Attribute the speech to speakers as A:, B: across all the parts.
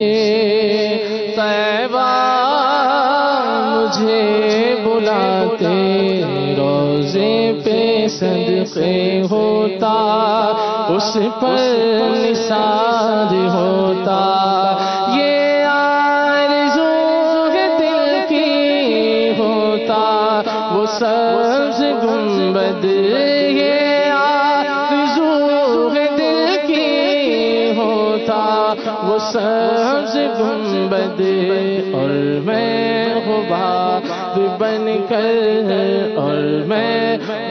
A: طیبہ مجھے بلاتے، روزے پہ صدقے ہوتا، اس پر نثار ہوتا، یہ آرزو ہے دل کی ہوتا، وہ سبز گنبد، یہ آرزو ہے دل کی ہوتا، وہ سبز گنبد، اور میں غبار بن کر، اور میں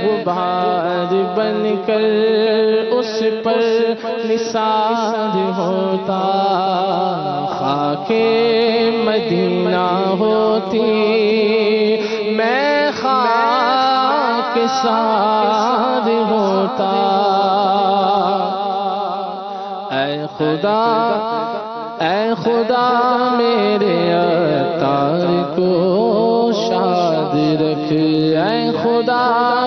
A: غبار بن کر اس پر نثار ہوتا، خاک مدینہ ہوتی میں خاک سار ہوتا، اے خدا اے خدا میرے عطار کو شاد رکھ، اے خدا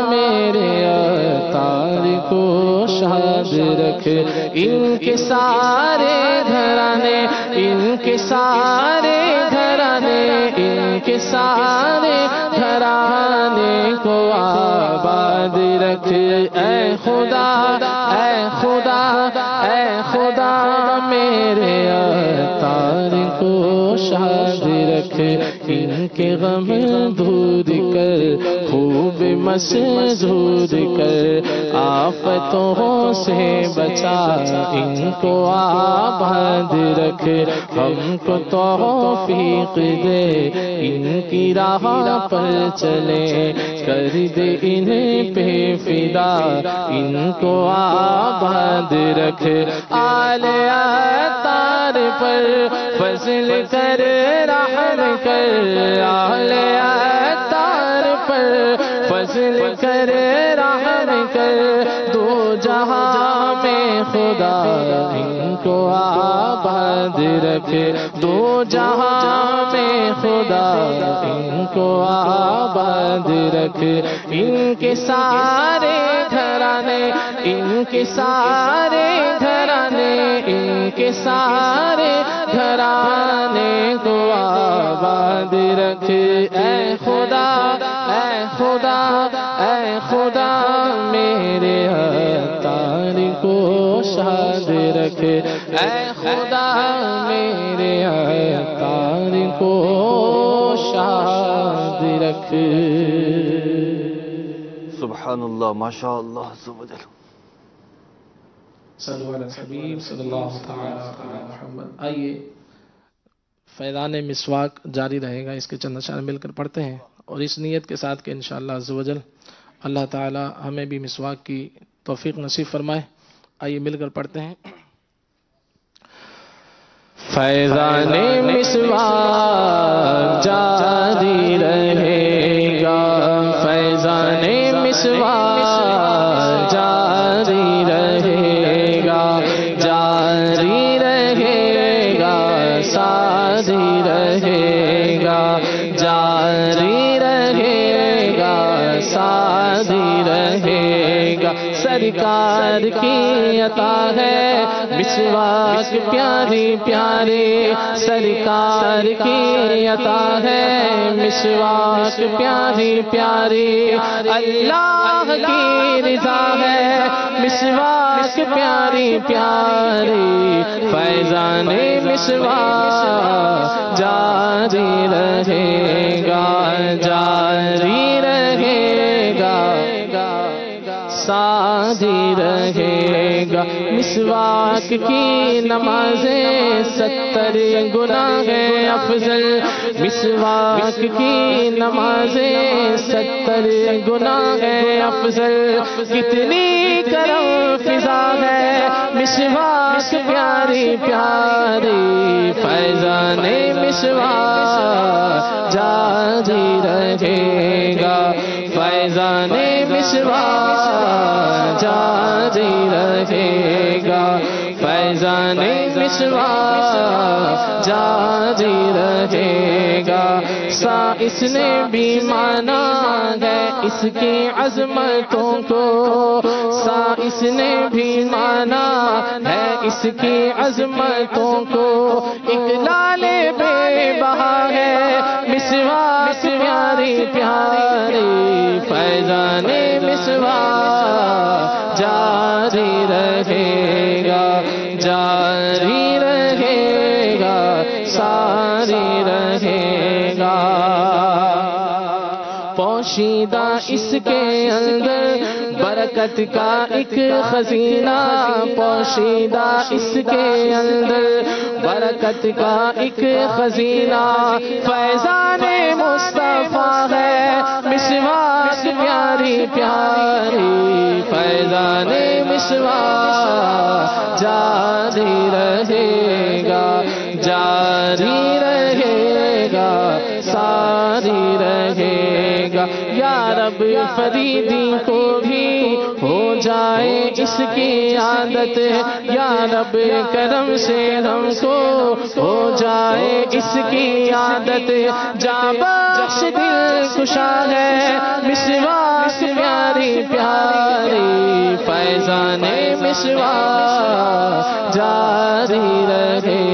A: میرے عطار کو شاد رکھ، ان کے سارے گھرانے، ان کے سارے گھرانے، ان کے سارے گھرانے کو آباد رکھ، اے خدا اے خدا اے خدا میرے عطار کو شاد رکھ، ان کے غم دور کر، خوب مسرور کر، آفتوں سے بچا، ان کو آباد رکھ، ہم کو توفیق دے، ان کی راہ پر چلے، کر دے انہیں پہ فدا، ان کو آباد رکھ، آل عطار پر فضل کر، رحم کر، آل عطار پر فضل کر، رحم کر، دو جہاں میں خدا ان کو آباد رکھ، دو جہاں میں خدا ان کو آباد رکھ، ان کے سارے گھرانے، ان کے سارے گھرانے، ان کے سارے گھرانے کو آباد رکھ، اے خدا اے خدا اے خدا میرے عطار کو شاد رکھ، اے خدا میرے عطار کو شاد رکھ۔
B: سبحان اللہ، ماشاء اللہ عز و جل۔
A: صلو علی الحبیب صلی اللہ تعالی علی محمد۔ آئیے فیضان مسواک جاری رہے گا، اس کے چند اشعار مل کر پڑھتے ہیں، اور اس نیت کے ساتھ کہ انشاءاللہ عز و جل اللہ تعالی ہمیں بھی مسواک کی توفیق نصیب فرمائے۔ آئیے مل کر پڑھتے ہیں۔ فیضان مسواک جاری رہے گا، فیضان مسواک جاری رہے گا، جاری رہے گا، ساری رہے گا، جاری رہے گا، ساری رہے گا، سرکار کی عطا ہے مسواک پیاری پیاری، سرکار کی عطا ہے مسواک پیاری پیاری، اللہ کی رضا ہے مسواک پیاری پیاری، فیضان مسواک جاری رہے گا، جاری رہے گا، ساری رہے گا، مسواک کی نمازیں 70 گناہ افضل، مسواک کی نمازیں 70 گناہ افضل، کتنی کرم فضا ہے مسواک پیاری پیاری، فیضان مسواک جاری رہے گا، فیضان مسواک جاری رہے گا، فیضان مسواک جاری جاری رہے گا. سا اس نے بھی مانا ہے اس کی عظمتوں کو, سا اس نے بھی مانا ہے اس کی عظمتوں کو. ایک لال بے بہا ہے مسواک پیاری پیاری, فیضان مسواک جاری رہے گا, جاری رہے گا, ساری رہے گا. پوشیدہ اس کے اندر برکت کا ایک خزینہ, پوشیدہ اس کے اندر برکت کا ایک خزینہ. فیضان مصطفیٰ ہے مسواک پیاری پیاری, فیضان مسواک جاری رہے گا, جاری رہے گا, ساری رہے گا. یا رب فریدی کو بھی ہو جائے اس کی عادت, یا رب کرم سے ہم کو ہو جائے اس کی عادت. جاں بخش دل کشا ہے مسواک پیاری پیاری, فیضان مسواک جاری رہے